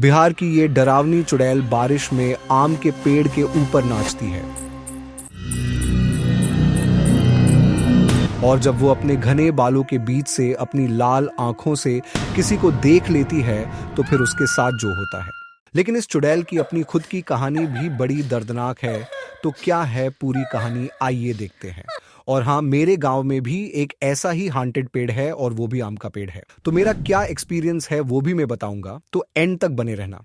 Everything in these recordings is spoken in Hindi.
बिहार की ये डरावनी चुड़ैल बारिश में आम के पेड़ के ऊपर नाचती है और जब वो अपने घने बालों के बीच से अपनी लाल आंखों से किसी को देख लेती है तो फिर उसके साथ जो होता है। लेकिन इस चुड़ैल की अपनी खुद की कहानी भी बड़ी दर्दनाक है। तो क्या है पूरी कहानी, आइए देखते हैं। और हाँ, मेरे गांव में भी एक ऐसा ही हांटेड पेड़ है और वो भी आम का पेड़ है। तो मेरा क्या एक्सपीरियंस है वो भी मैं बताऊंगा, तो एंड तक बने रहना।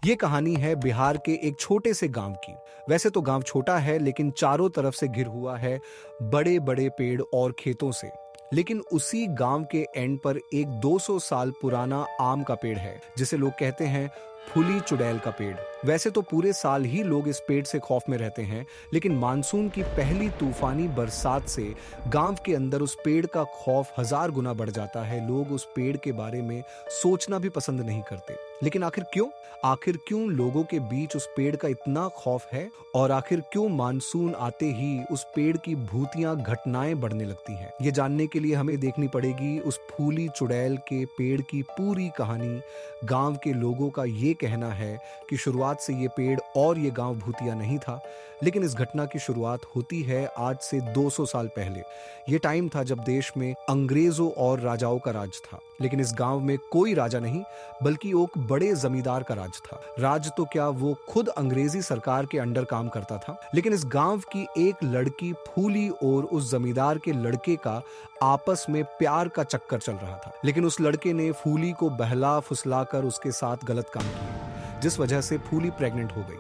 ये कहानी है बिहार के एक छोटे से गांव की। वैसे तो गांव छोटा है लेकिन चारों तरफ से घिर हुआ है बड़े बड़े पेड़ और खेतों से। लेकिन उसी गांव के एंड पर एक 200 साल पुराना आम का पेड़ है जिसे लोग कहते हैं फूली चुड़ैल का पेड़। वैसे तो पूरे साल ही लोग इस पेड़ से खौफ में रहते हैं, लेकिन मानसून की पहली तूफानी बरसात से गांव के अंदर उस पेड़ का खौफ 1000 गुना बढ़ जाता है। लोग उस पेड़ के बारे में सोचना भी पसंद नहीं करते। लेकिन आखिर क्यों लोगों के बीच उस पेड़ का इतना खौफ है, और आखिर क्यों मानसून आते ही उस पेड़ की भूतियां घटनाएं बढ़ने लगती हैं? ये जानने के लिए हमें देखनी पड़ेगी उस फूली चुड़ैल के पेड़ की पूरी कहानी। गांव के लोगों का ये कहना है कि शुरुआत से ये पेड़ और ये गांव भूतिया नहीं था, लेकिन इस घटना की शुरुआत होती है आज से 200 साल पहले। ये टाइम था जब देश में अंग्रेजों और राजाओं का राज था, लेकिन इस गांव में कोई राजा नहीं बल्कि एक बड़े जमींदार का राज था। राज तो क्या, वो खुद अंग्रेजी सरकार के अंडर काम करता था। लेकिन इस गांव की एक लड़की फूली और उस जमींदार के लड़के का आपस में प्यार का चक्कर चल रहा था। लेकिन उस लड़के ने फूली को बहला फुसलाकर उसके साथ गलत काम किया, जिस वजह से फूली प्रेग्नेंट हो गई।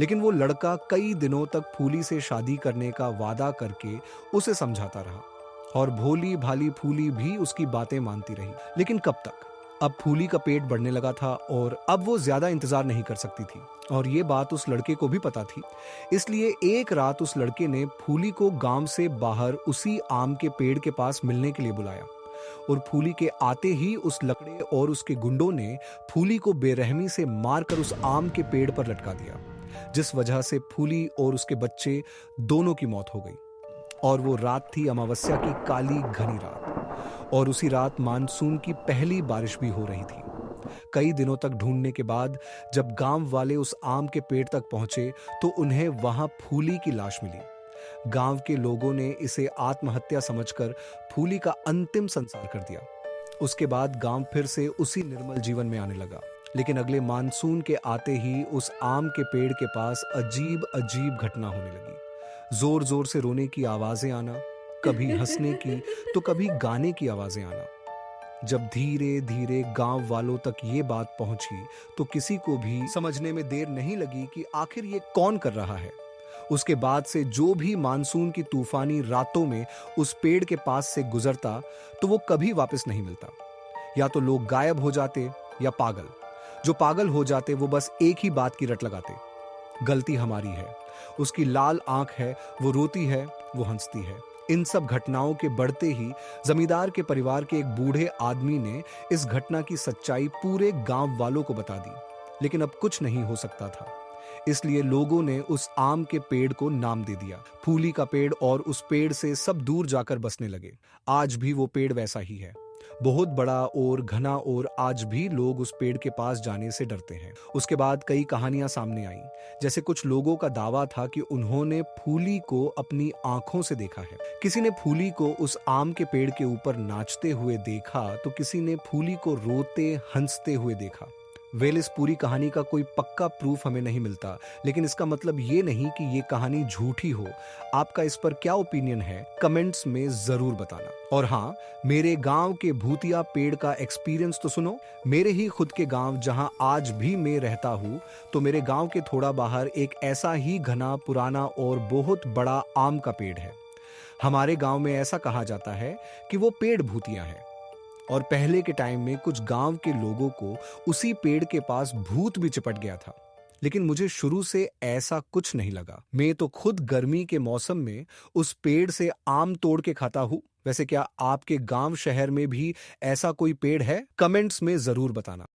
लेकिन वो लड़का कई दिनों तक फूली से शादी करने का वादा करके उसे समझाता रहा और भोली भाली फूली भी उसकी बातें मानती रही। लेकिन कब तक? अब फूली का पेट बढ़ने लगा था और अब वो ज्यादा इंतजार नहीं कर सकती थी, और ये बात उस लड़के को भी पता थी। इसलिए एक रात उस लड़के ने फूली को गांव से बाहर उसी आम के पेड़ के पास मिलने के लिए बुलाया, और फूली के आते ही उस लकड़े और उसके गुंडों ने फूली को बेरहमी से मारकर उस आम के पेड़ पर लटका दिया, जिस वजह से फूली और उसके बच्चे दोनों की मौत हो गई। और वो रात थी अमावस्या की काली घनी रात, और उसी रात मानसून की पहली बारिश भी हो रही थी। कई दिनों तक ढूंढने के बाद जब गांव वाले उस आम के पेड़ तक पहुंचे तो उन्हें वहां फूली की लाश मिली। गांव के लोगों ने इसे आत्महत्या समझकर फूली का अंतिम संस्कार कर दिया। उसके बाद गांव फिर से उसी निर्मल जीवन में आने लगा। लेकिन अगले मानसून के आते ही उस आम के पेड़ के पास अजीब अजीब घटना होने लगी। जोर जोर से रोने की आवाजें आना, कभी हंसने की तो कभी गाने की आवाजें आना। जब धीरे धीरे गांव वालों तक ये बात पहुंची तो किसी को भी समझने में देर नहीं लगी कि आखिर ये कौन कर रहा है। उसके बाद से जो भी मानसून की तूफानी रातों में उस पेड़ के पास से गुजरता तो वो कभी वापस नहीं मिलता। या तो लोग गायब हो जाते या पागल। जो पागल हो जाते वो बस एक ही बात की रट लगाते, गलती हमारी है, उसकी लाल आंख है, वो रोती है, वो हंसती है। इन सब घटनाओं के बढ़ते ही जमींदार के परिवार के एक बूढ़े आदमी ने इस घटना की सच्चाई पूरे गांव वालों को बता दी। लेकिन अब कुछ नहीं हो सकता था, इसलिए लोगों ने उस आम के पेड़ को नाम दे दिया फूली का पेड़, और उस पेड़ से सब दूर जाकर बसने लगे। आज भी वो पेड़ वैसा ही है, बहुत बड़ा और घना, और आज भी लोग उस पेड़ के पास जाने से डरते हैं। उसके बाद कई कहानियां सामने आईं, जैसे कुछ लोगों का दावा था कि उन्होंने फूली को अपनी आंखों से देखा है। किसी ने फूली को उस आम के पेड़ के ऊपर नाचते हुए देखा तो किसी ने फूली को रोते हंसते हुए देखा। वेल, इस पूरी कहानी का कोई पक्का प्रूफ हमें नहीं मिलता, लेकिन इसका मतलब ये नहीं कि ये कहानी झूठी हो। आपका इस पर क्या ओपिनियन है, कमेंट्स में जरूर बताना। और हाँ, मेरे गांव के भूतिया पेड़ का एक्सपीरियंस तो सुनो। मेरे ही खुद के गांव जहां आज भी मैं रहता हूं, तो मेरे गांव के थोड़ा बाहर एक ऐसा ही घना, पुराना और बहुत बड़ा आम का पेड़ है। हमारे गांव में ऐसा कहा जाता है कि वो पेड़ भूतिया है, और पहले के टाइम में कुछ गांव के लोगों को उसी पेड़ के पास भूत भी चिपट गया था। लेकिन मुझे शुरू से ऐसा कुछ नहीं लगा। मैं तो खुद गर्मी के मौसम में उस पेड़ से आम तोड़ के खाता हूं। वैसे क्या आपके गांव शहर में भी ऐसा कोई पेड़ है? कमेंट्स में जरूर बताना।